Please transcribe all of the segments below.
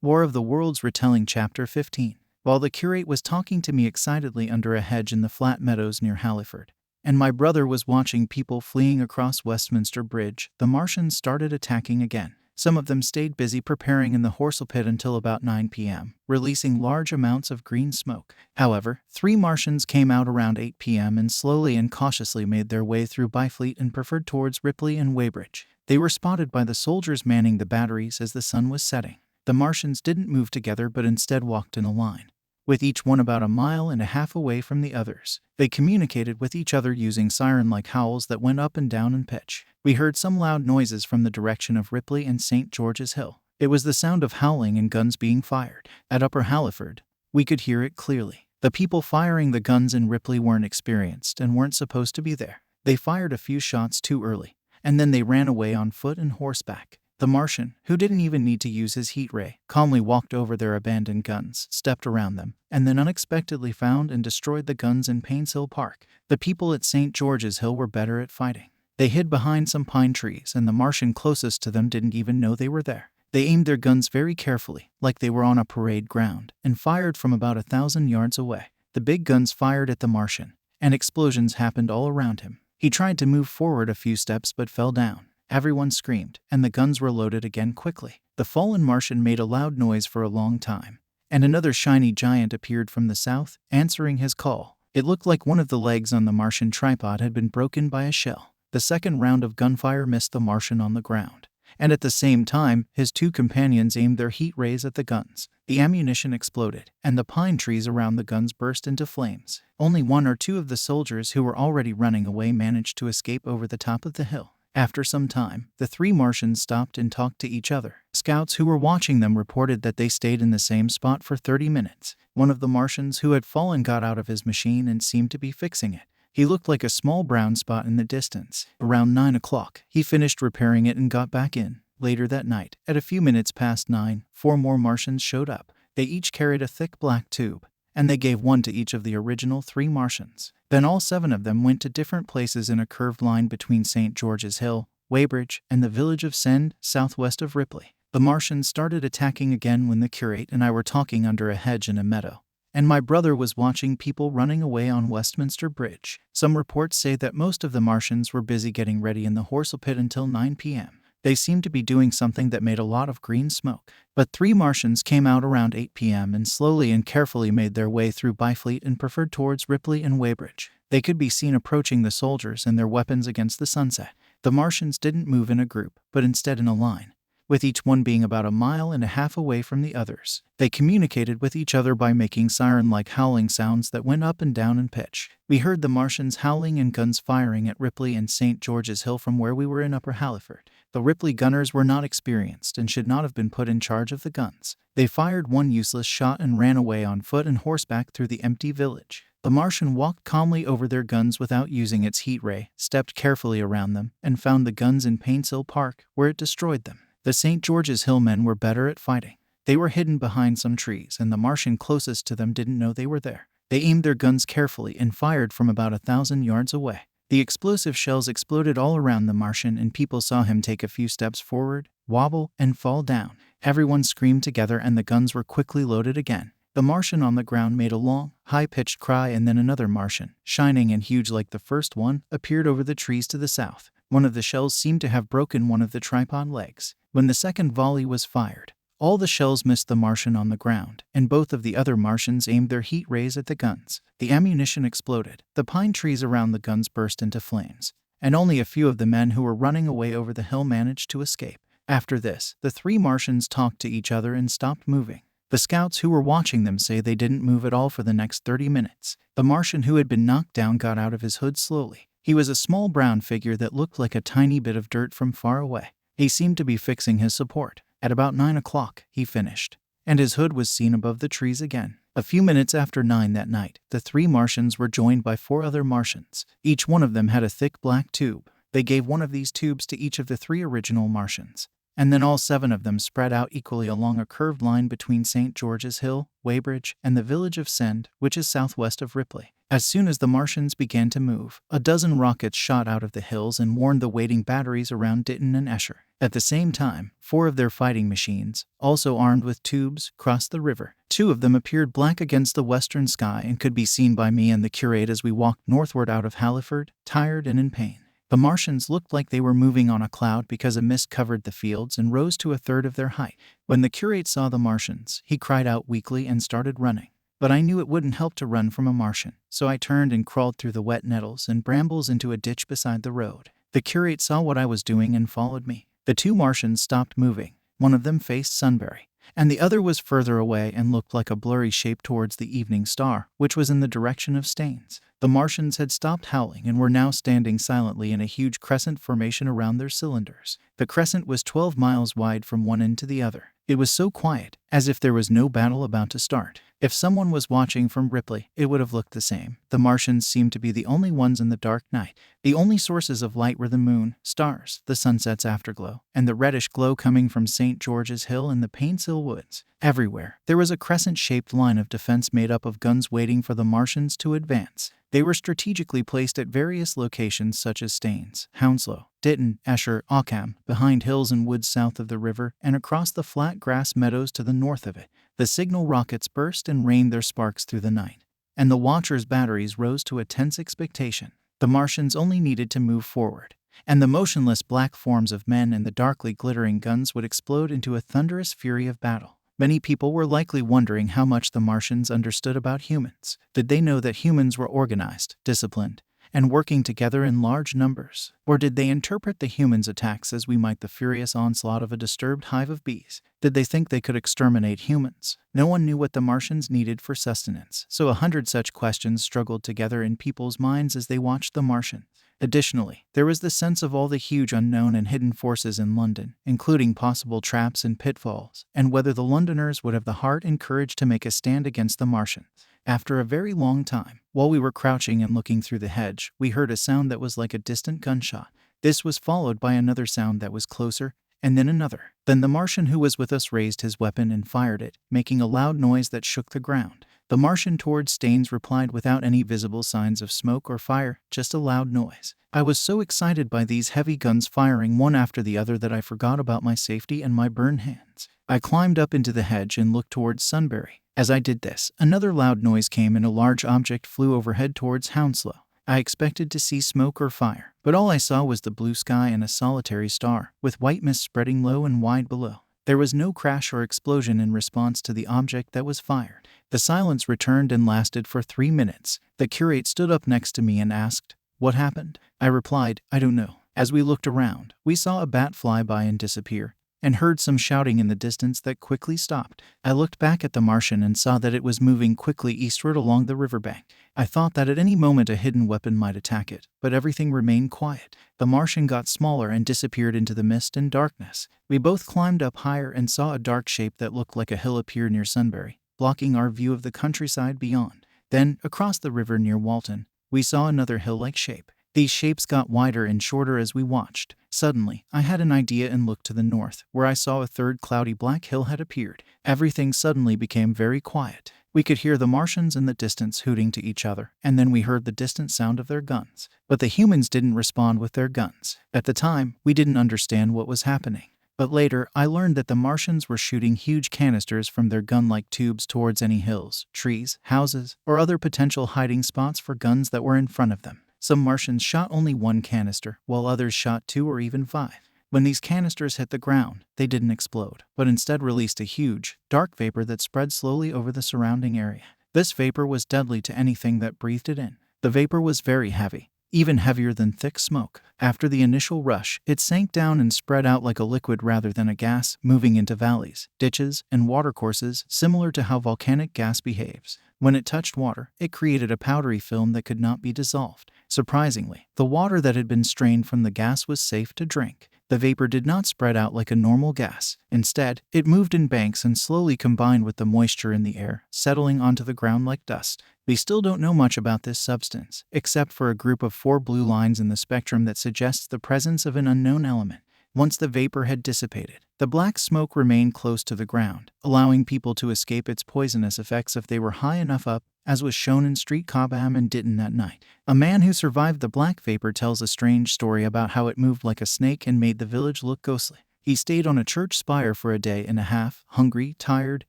War of the Worlds Retelling Chapter 15. While the curate was talking to me excitedly under a hedge in the flat meadows near Halliford, and my brother was watching people fleeing across Westminster Bridge, the Martians started attacking again. Some of them stayed busy preparing in the horsel pit until about 9 p.m., releasing large amounts of green smoke. However, 3 Martians came out around 8 p.m. and slowly and cautiously made their way through Byfleet and preferred towards Ripley and Weybridge. They were spotted by the soldiers manning the batteries as the sun was setting. The Martians didn't move together but instead walked in a line, with each one about 1.5 miles away from the others. They communicated with each other using siren-like howls that went up and down in pitch. We heard some loud noises from the direction of Ripley and St. George's Hill. It was the sound of howling and guns being fired. At Upper Halliford, we could hear it clearly. The people firing the guns in Ripley weren't experienced and weren't supposed to be there. They fired a few shots too early, and then they ran away on foot and horseback. The Martian, who didn't even need to use his heat ray, calmly walked over their abandoned guns, stepped around them, and then unexpectedly found and destroyed the guns in Painshill Park. The people at St. George's Hill were better at fighting. They hid behind some pine trees, and the Martian closest to them didn't even know they were there. They aimed their guns very carefully, like they were on a parade ground, and fired from about 1,000 yards away. The big guns fired at the Martian, and explosions happened all around him. He tried to move forward a few steps but fell down. Everyone screamed, and the guns were loaded again quickly. The fallen Martian made a loud noise for a long time, and another shiny giant appeared from the south, answering his call. It looked like one of the legs on the Martian tripod had been broken by a shell. The second round of gunfire missed the Martian on the ground, and at the same time, his 2 companions aimed their heat rays at the guns. The ammunition exploded, and the pine trees around the guns burst into flames. Only 1 or 2 of the soldiers who were already running away managed to escape over the top of the hill. After some time, the 3 Martians stopped and talked to each other. Scouts who were watching them reported that they stayed in the same spot for 30 minutes. One of the Martians who had fallen got out of his machine and seemed to be fixing it. He looked like a small brown spot in the distance. Around 9 o'clock, he finished repairing it and got back in. Later that night, at a few minutes past 9, 4 more Martians showed up. They each carried a thick black tube, and they gave one to each of the original 3 Martians. Then all 7 of them went to different places in a curved line between St. George's Hill, Weybridge, and the village of Send, southwest of Ripley. The Martians started attacking again when the curate and I were talking under a hedge in a meadow, and my brother was watching people running away on Westminster Bridge. Some reports say that most of the Martians were busy getting ready in the horsel pit until 9 p.m. They seemed to be doing something that made a lot of green smoke. But 3 Martians came out around 8 p.m. and slowly and carefully made their way through Byfleet and preferred towards Ripley and Weybridge. They could be seen approaching the soldiers and their weapons against the sunset. The Martians didn't move in a group, but instead in a line, with each one being about 1.5 miles away from the others. They communicated with each other by making siren-like howling sounds that went up and down in pitch. We heard the Martians howling and guns firing at Ripley and St. George's Hill from where we were in Upper Halliford. The Ripley gunners were not experienced and should not have been put in charge of the guns. They fired 1 useless shot and ran away on foot and horseback through the empty village. The Martian walked calmly over their guns without using its heat ray, stepped carefully around them, and found the guns in Painshill Park, where it destroyed them. The St. George's Hill men were better at fighting. They were hidden behind some trees, and the Martian closest to them didn't know they were there. They aimed their guns carefully and fired from about 1,000 yards away. The explosive shells exploded all around the Martian, and people saw him take a few steps forward, wobble, and fall down. Everyone screamed together, and the guns were quickly loaded again. The Martian on the ground made a long, high-pitched cry, and then another Martian, shining and huge like the first one, appeared over the trees to the south. One of the shells seemed to have broken one of the tripod legs. When the second volley was fired, all the shells missed the Martian on the ground, and both of the other Martians aimed their heat rays at the guns. The ammunition exploded. The pine trees around the guns burst into flames, and only a few of the men who were running away over the hill managed to escape. After this, the 3 Martians talked to each other and stopped moving. The scouts who were watching them say they didn't move at all for the next 30 minutes. The Martian who had been knocked down got out of his hood slowly. He was a small brown figure that looked like a tiny bit of dirt from far away. He seemed to be fixing his support. At about 9 o'clock, he finished, and his hood was seen above the trees again. A few minutes after 9 that night, the 3 Martians were joined by 4 other Martians. Each one of them had a thick black tube. They gave one of these tubes to each of the 3 original Martians, and then all 7 of them spread out equally along a curved line between St. George's Hill, Weybridge, and the village of Send, which is southwest of Ripley. As soon as the Martians began to move, a dozen rockets shot out of the hills and warned the waiting batteries around Ditton and Esher. At the same time, 4 of their fighting machines, also armed with tubes, crossed the river. 2 of them appeared black against the western sky and could be seen by me and the curate as we walked northward out of Halliford, tired and in pain. The Martians looked like they were moving on a cloud because a mist covered the fields and rose to a third of their height. When the curate saw the Martians, he cried out weakly and started running. But I knew it wouldn't help to run from a Martian, so I turned and crawled through the wet nettles and brambles into a ditch beside the road. The curate saw what I was doing and followed me. The 2 Martians stopped moving. One of them faced Sunbury, and the other was further away and looked like a blurry shape towards the evening star, which was in the direction of Staines. The Martians had stopped howling and were now standing silently in a huge crescent formation around their cylinders. The crescent was 12 miles wide from one end to the other. It was so quiet, as if there was no battle about to start. If someone was watching from Ripley, it would have looked the same. The Martians seemed to be the only ones in the dark night. The only sources of light were the moon, stars, the sunset's afterglow, and the reddish glow coming from St. George's Hill and the Painshill Woods. Everywhere, there was a crescent-shaped line of defense made up of guns waiting for the Martians to advance. They were strategically placed at various locations such as Staines, Hounslow, Ditton, Esher, Ockham, behind hills and woods south of the river, and across the flat grass meadows to the north of it. The signal rockets burst and rained their sparks through the night, and the watchers' batteries rose to a tense expectation. The Martians only needed to move forward, and the motionless black forms of men and the darkly glittering guns would explode into a thunderous fury of battle. Many people were likely wondering how much the Martians understood about humans. Did they know that humans were organized, disciplined, and working together in large numbers? Or did they interpret the humans' attacks as we might the furious onslaught of a disturbed hive of bees? Did they think they could exterminate humans? No one knew what the Martians needed for sustenance, so 100 such questions struggled together in people's minds as they watched the Martians. Additionally, there was the sense of all the huge unknown and hidden forces in London, including possible traps and pitfalls, and whether the Londoners would have the heart and courage to make a stand against the Martians. After a very long time, while we were crouching and looking through the hedge, we heard a sound that was like a distant gunshot. This was followed by another sound that was closer, and then another. Then the Martian who was with us raised his weapon and fired it, making a loud noise that shook the ground. The Martian towards Staines replied without any visible signs of smoke or fire, just a loud noise. I was so excited by these heavy guns firing one after the other that I forgot about my safety and my burned hands. I climbed up into the hedge and looked towards Sunbury. As I did this, another loud noise came and a large object flew overhead towards Hounslow. I expected to see smoke or fire, but all I saw was the blue sky and a solitary star, with white mist spreading low and wide below. There was no crash or explosion in response to the object that was fired. The silence returned and lasted for 3 minutes. The curate stood up next to me and asked, "What happened?" I replied, "I don't know." As we looked around, we saw a bat fly by and disappear, and heard some shouting in the distance that quickly stopped. I looked back at the Martian and saw that it was moving quickly eastward along the riverbank. I thought that at any moment a hidden weapon might attack it, but everything remained quiet. The Martian got smaller and disappeared into the mist and darkness. We both climbed up higher and saw a dark shape that looked like a hill appear near Sunbury, blocking our view of the countryside beyond. Then, across the river near Walton, we saw another hill-like shape. These shapes got wider and shorter as we watched. Suddenly, I had an idea and looked to the north, where I saw a third cloudy black hill had appeared. Everything suddenly became very quiet. We could hear the Martians in the distance hooting to each other, and then we heard the distant sound of their guns. But the humans didn't respond with their guns. At the time, we didn't understand what was happening. But later, I learned that the Martians were shooting huge canisters from their gun-like tubes towards any hills, trees, houses, or other potential hiding spots for guns that were in front of them. Some Martians shot only 1 canister, while others shot 2 or even 5. When these canisters hit the ground, they didn't explode, but instead released a huge, dark vapor that spread slowly over the surrounding area. This vapor was deadly to anything that breathed it in. The vapor was very heavy, even heavier than thick smoke. After the initial rush, it sank down and spread out like a liquid rather than a gas, moving into valleys, ditches, and watercourses, similar to how volcanic gas behaves. When it touched water, it created a powdery film that could not be dissolved. Surprisingly, the water that had been strained from the gas was safe to drink. The vapor did not spread out like a normal gas. Instead, it moved in banks and slowly combined with the moisture in the air, settling onto the ground like dust. We still don't know much about this substance, except for a group of 4 blue lines in the spectrum that suggests the presence of an unknown element. Once the vapor had dissipated, the black smoke remained close to the ground, allowing people to escape its poisonous effects if they were high enough up, as was shown in Street Cobham and Ditton that night. A man who survived the black vapor tells a strange story about how it moved like a snake and made the village look ghostly. He stayed on a church spire for a day and a half, hungry, tired,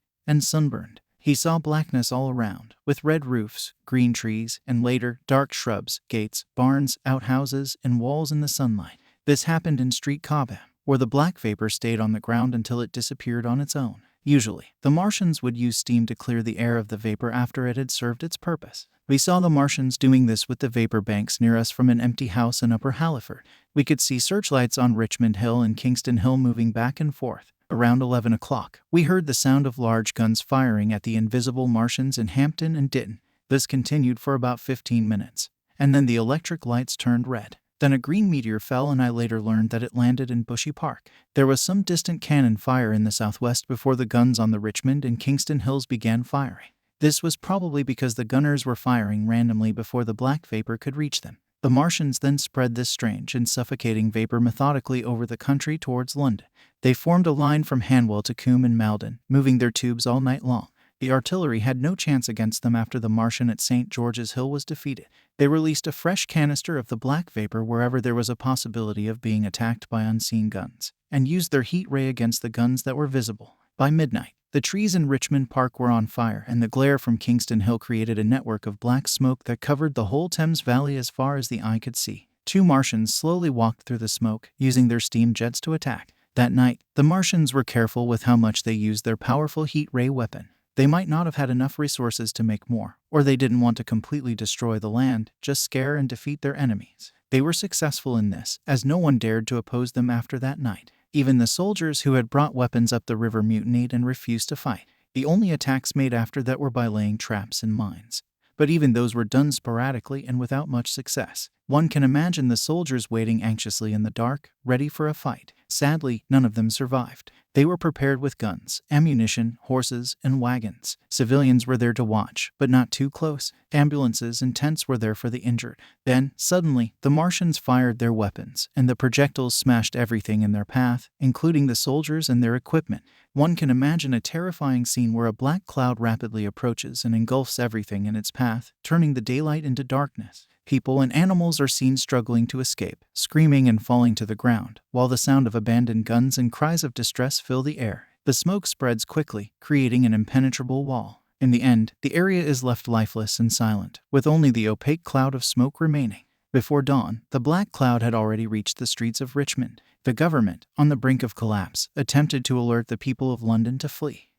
and sunburned. He saw blackness all around, with red roofs, green trees, and later, dark shrubs, gates, barns, outhouses, and walls in the sunlight. This happened in Street Cobham, where the black vapor stayed on the ground until it disappeared on its own. Usually, the Martians would use steam to clear the air of the vapor after it had served its purpose. We saw the Martians doing this with the vapor banks near us from an empty house in Upper Halliford. We could see searchlights on Richmond Hill and Kingston Hill moving back and forth. Around 11 o'clock, we heard the sound of large guns firing at the invisible Martians in Hampton and Ditton. This continued for about 15 minutes, and then the electric lights turned red. Then a green meteor fell, and I later learned that it landed in Bushy Park. There was some distant cannon fire in the southwest before the guns on the Richmond and Kingston Hills began firing. This was probably because the gunners were firing randomly before the black vapor could reach them. The Martians then spread this strange and suffocating vapor methodically over the country towards London. They formed a line from Hanwell to Coombe and Malden, moving their tubes all night long. The artillery had no chance against them after the Martian at St. George's Hill was defeated. They released a fresh canister of the black vapor wherever there was a possibility of being attacked by unseen guns, and used their heat ray against the guns that were visible. By midnight, the trees in Richmond Park were on fire, and the glare from Kingston Hill created a network of black smoke that covered the whole Thames Valley as far as the eye could see. 2 Martians slowly walked through the smoke, using their steam jets to attack. That night, the Martians were careful with how much they used their powerful heat ray weapon. They might not have had enough resources to make more, or they didn't want to completely destroy the land, just scare and defeat their enemies. They were successful in this, as no one dared to oppose them after that night. Even the soldiers who had brought weapons up the river mutinied and refused to fight. The only attacks made after that were by laying traps and mines. But even those were done sporadically and without much success. One can imagine the soldiers waiting anxiously in the dark, ready for a fight. Sadly, none of them survived. They were prepared with guns, ammunition, horses, and wagons. Civilians were there to watch, but not too close. Ambulances and tents were there for the injured. Then, suddenly, the Martians fired their weapons, and the projectiles smashed everything in their path, including the soldiers and their equipment. One can imagine a terrifying scene where a black cloud rapidly approaches and engulfs everything in its path, turning the daylight into darkness. People and animals are seen struggling to escape, screaming and falling to the ground, while the sound of abandoned guns and cries of distress fill the air. The smoke spreads quickly, creating an impenetrable wall. In the end, the area is left lifeless and silent, with only the opaque cloud of smoke remaining. Before dawn, the black cloud had already reached the streets of Richmond. The government, on the brink of collapse, attempted to alert the people of London to flee.